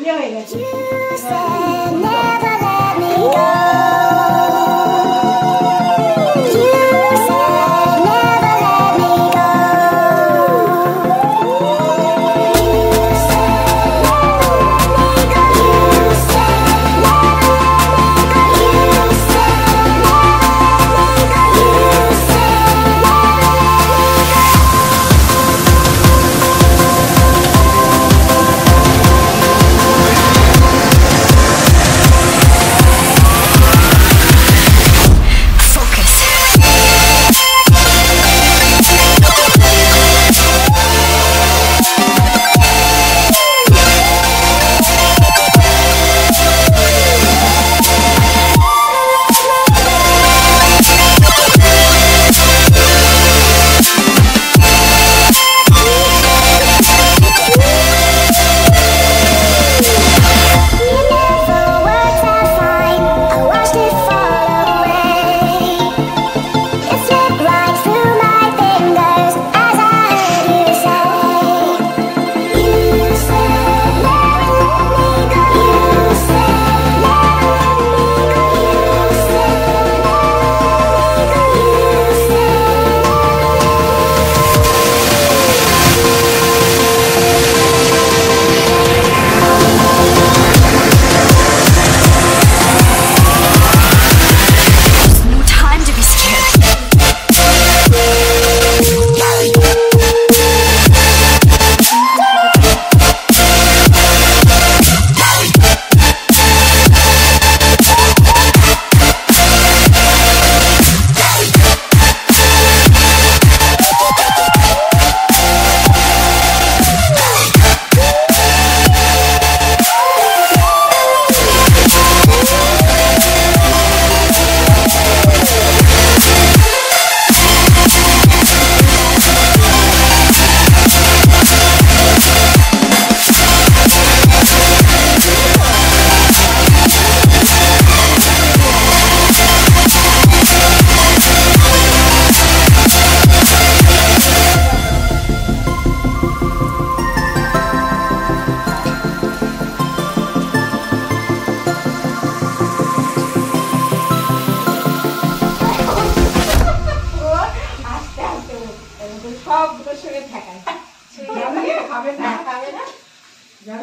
এটা হয়ে গেছে।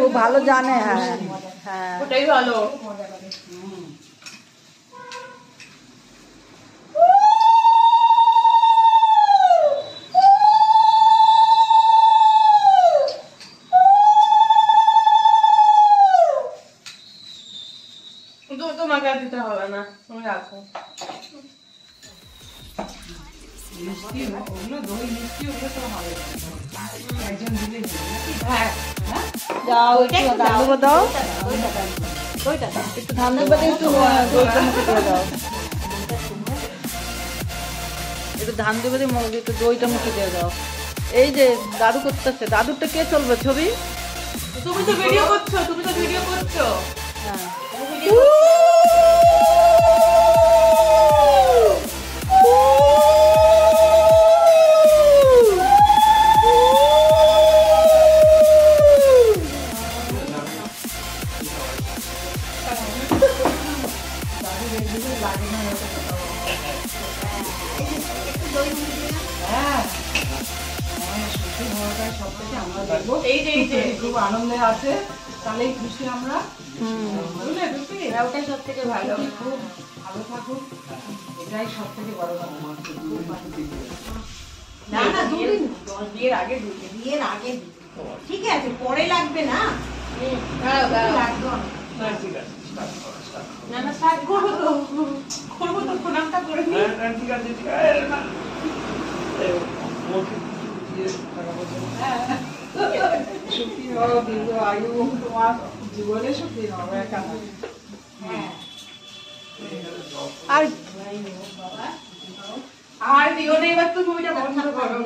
ও ভালো জানে। হ্যাঁ হ্যাঁ ওটাই ভালো। তোমাকে আর দিতে হবে না, তুমি রাখো। যাও একটু ধান দেবো দাও, একটু ধান দেবো, একটু দইটা মুখে দিয়ে দাও, একটু ধান দেবো দিয়ে একটু দইটা মুখে দিয়ে দাও। এই যে দাদু করতেছে, দাদুরটা কে চলবে ছবি? তুমি তো ভিডিও করছো, তুমি তো ভিডিও করছো। হ্যাঁ খুব আনন্দে আছে, তাহলেই খুশি আমরা। ওটাই সব থেকে ভালো, খুব ভালো থাকুক, এটাই সব থেকে বড় কথা। না না দুদিন, বিয়ের আগে দুদিন, বিয়ের আগে ঠিক আছে, পরে লাগবে না। না না স্টার্ট করবো তো, করবো তো, প্রণামটা করে নি। ঠিক আছে ঠিক আছে। সুখী হও, দীর্ঘ আয়ু, তোমার জীবনে সুখী হও। আর দিও না, এবার তো ছবিটা বন্ধ করো।